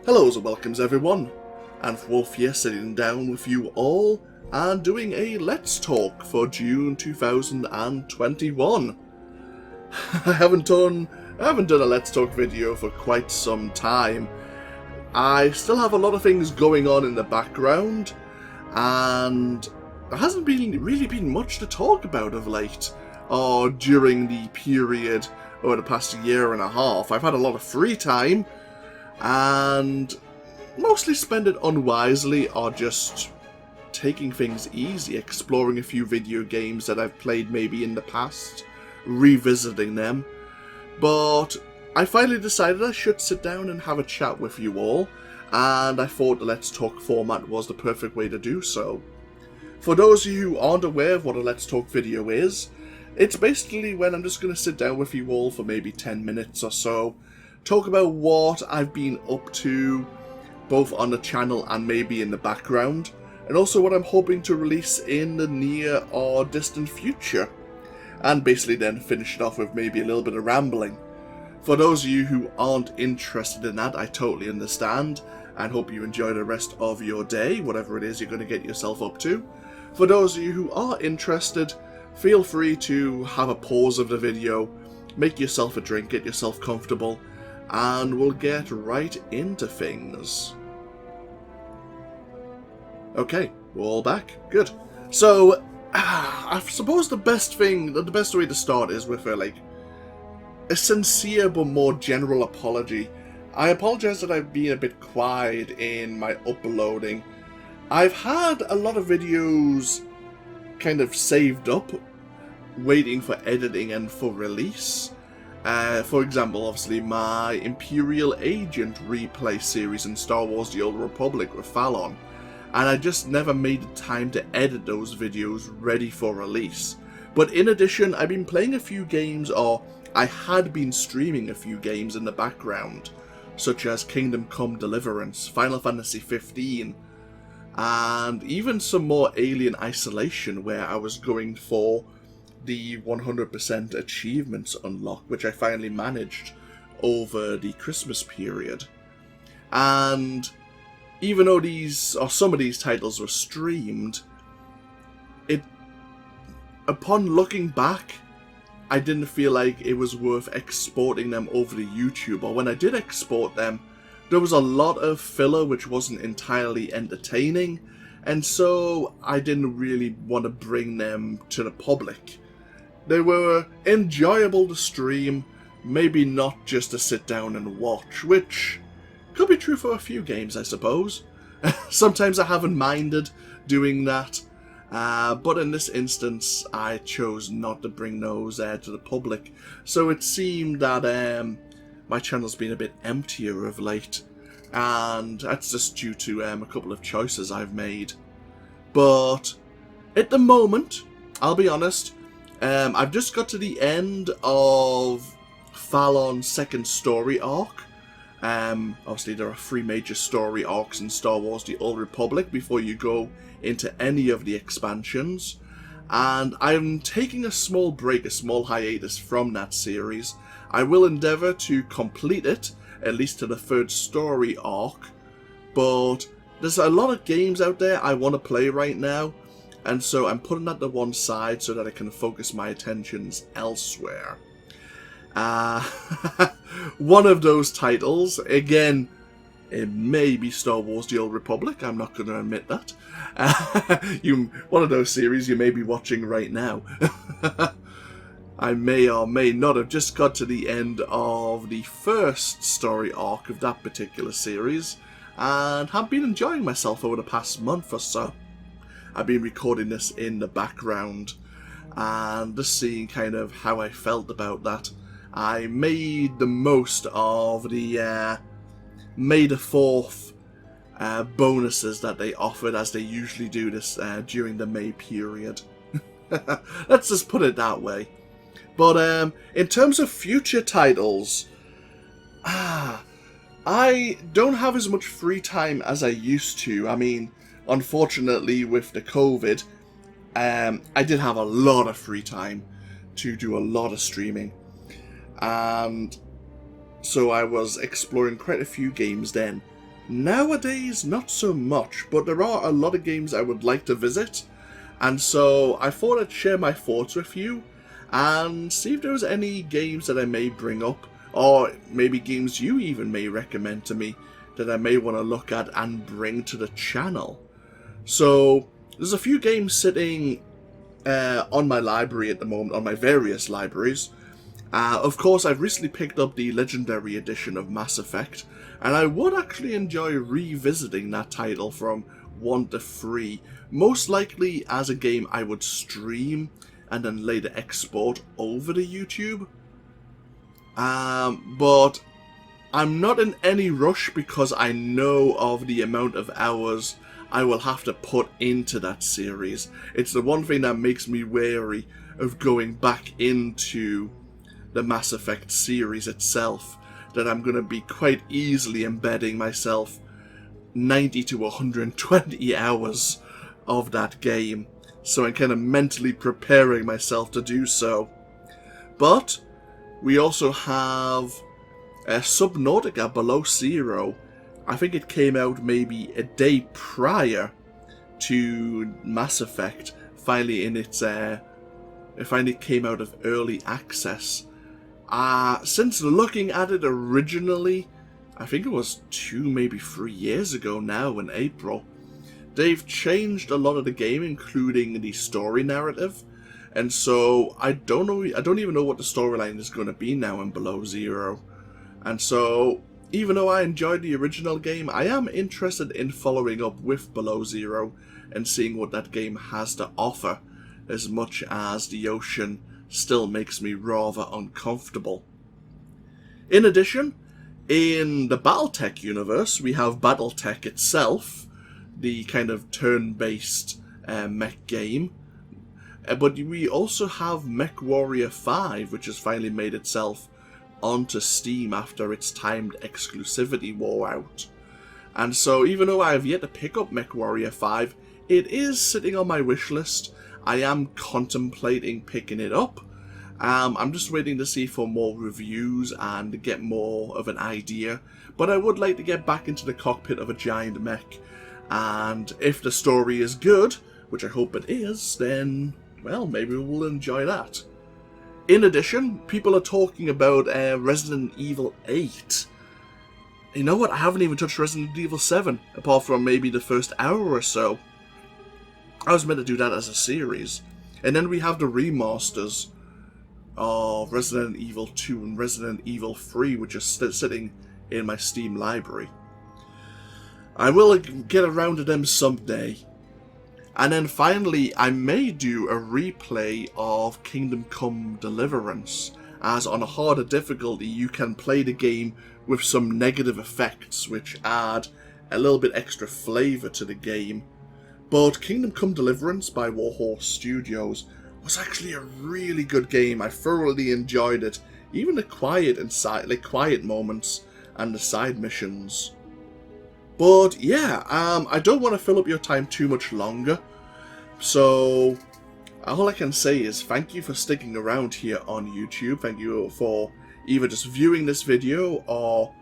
Hellos and welcomes everyone, AnthWolf here sitting down with you all and doing a Let's Talk for June 2021. I haven't done a Let's Talk video for quite some time. I still have a lot of things going on in the background and there hasn't really been much to talk about of late or during the period over the past year and a half. I've had a lot of free time and mostly spend it unwisely or just taking things easy, exploring a few video games that I've played maybe in the past, revisiting them. But I finally decided I should sit down and have a chat with you all, and I thought the Let's Talk format was the perfect way to do so. For those of you who aren't aware of what a Let's Talk video is, it's basically when I'm just going to sit down with you all for maybe 10 minutes or so, talk about what I've been up to, both on the channel and maybe in the background, and also what I'm hoping to release in the near or distant future, and basically then finish it off with maybe a little bit of rambling. For those of you who aren't interested in that, I totally understand, and hope you enjoy the rest of your day, whatever it is you're going to get yourself up to. For those of you who are interested, feel free to have a pause of the video, make yourself a drink, get yourself comfortable, and we'll get right into things. Okay, we're all back. Good. So, I suppose the best way to start is with a sincere but more general apology. I apologize that I've been a bit quiet in my uploading. I've had a lot of videos kind of saved up, waiting for editing and for release. For example, obviously my Imperial Agent replay series in Star Wars The Old Republic with Fallon, and I just never made the time to edit those videos ready for release. But in addition, I've been playing a few games, or I had been streaming a few games in the background, such as Kingdom Come Deliverance, Final Fantasy 15, and even some more Alien Isolation, where I was going for the 100% achievements unlock, which I finally managed over the Christmas period. And even though some of these titles were streamed, upon looking back, I didn't feel like it was worth exporting them over to YouTube, or when I did export them, there was a lot of filler which wasn't entirely entertaining, and so I didn't really want to bring them to the public. They were enjoyable to stream, maybe not just to sit down and watch, which could be true for a few games, I suppose. Sometimes I haven't minded doing that, but in this instance I chose not to bring those to the public, so it seemed that my channel's been a bit emptier of late, and that's just due to a couple of choices I've made. But at the moment, I'll be honest, I've just got to the end of Fallon's second story arc. Obviously there are 3 major story arcs in Star Wars The Old Republic before you go into any of the expansions, and I'm taking a small break, a small hiatus from that series. I will endeavour to complete it, at least to the 3rd story arc, but there's a lot of games out there I want to play right now, and so I'm putting that to one side so that I can focus my attentions elsewhere. One of those titles, again, it may be Star Wars The Old Republic, I'm not going to admit that. One of those series you may be watching right now. I may or may not have just got to the end of the 1st story arc of that particular series, and have been enjoying myself over the past month or so. I've been recording this in the background, and just seeing kind of how I felt about that. I made the most of the May the 4th bonuses that they offered, as they usually do this during the May period. Let's just put it that way. But in terms of future titles, I don't have as much free time as I used to. I mean, unfortunately with the COVID, I did have a lot of free time to do a lot of streaming. And so I was exploring quite a few games then. Nowadays, not so much, but there are a lot of games I would like to visit, and so I thought I'd share my thoughts with you, and see if there's any games that I may bring up, or maybe games you even may recommend to me that I may want to look at and bring to the channel. So, there's a few games sitting on my library at the moment, on my various libraries. Of course, I've recently picked up the Legendary Edition of Mass Effect, and I would actually enjoy revisiting that title from 1 to 3, most likely as a game I would stream and then later export over to YouTube. But I'm not in any rush because I know of the amount of hours I will have to put into that series. It's the one thing that makes me wary of going back into the Mass Effect series itself, that I'm going to be quite easily embedding myself 90 to 120 hours of that game, so I'm kind of mentally preparing myself to do so. But we also have Subnautica Below Zero. I think it came out maybe a day prior to Mass Effect, finally in its it finally came out of early access. Since looking at it originally, I think it was 2, maybe 3 years ago now in April, they've changed a lot of the game, including the story narrative, and so I don't even know what the storyline is going to be now in Below Zero. And so, even though I enjoyed the original game, I am interested in following up with Below Zero and seeing what that game has to offer, as much as the ocean still makes me rather uncomfortable. In addition, in the Battletech universe, we have Battletech itself, the kind of turn-based mech game. But we also have MechWarrior 5, which has finally made itself onto Steam after its timed exclusivity wore out. And so, even though I have yet to pick up MechWarrior 5, it is sitting on my wish list. I am contemplating picking it up. I'm just waiting to see for more reviews and get more of an idea. But I would like to get back into the cockpit of a giant mech. And if the story is good, which I hope it is, then, well, maybe we'll enjoy that. In addition, people are talking about Resident Evil 8. You know what? I haven't even touched Resident Evil 7, apart from maybe the first hour or so. I was meant to do that as a series. And then we have the remasters of Resident Evil 2 and Resident Evil 3, which are sitting in my Steam library. I will get around to them someday. And then finally, I may do a replay of Kingdom Come Deliverance, as on a harder difficulty you can play the game with some negative effects which add a little bit extra flavour to the game. But Kingdom Come Deliverance by Warhorse Studios was actually a really good game. I thoroughly enjoyed it, even the quiet moments and the side missions. But yeah, I don't want to fill up your time too much longer, so all I can say is thank you for sticking around here on YouTube. Thank you for either just viewing this video or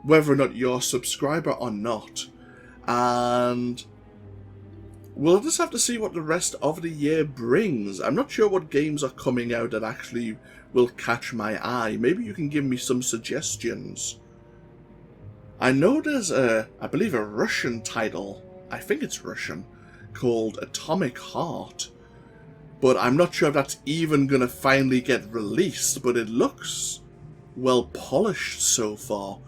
whether or not you're a subscriber or not. And we'll just have to see what the rest of the year brings. I'm not sure what games are coming out that actually will catch my eye. Maybe you can give me some suggestions. I know there's I believe a Russian title, I think it's Russian, called Atomic Heart. But I'm not sure if that's even going to finally get released, but it looks well polished so far,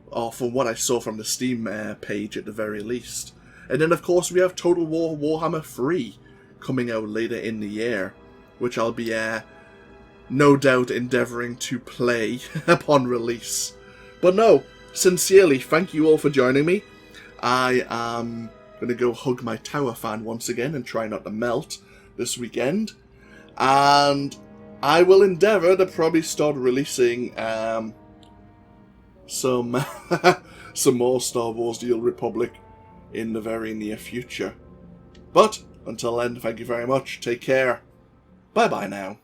or from what I saw from the Steam page at the very least. And then of course we have Total War Warhammer 3 coming out later in the year, which I'll be no doubt endeavouring to play upon release. But no, sincerely, thank you all for joining me. I am going to go hug my tower fan once again and try not to melt this weekend. And I will endeavour to probably start releasing some more Star Wars The Old Republic in the very near future. But until then, thank you very much. Take care. Bye bye now.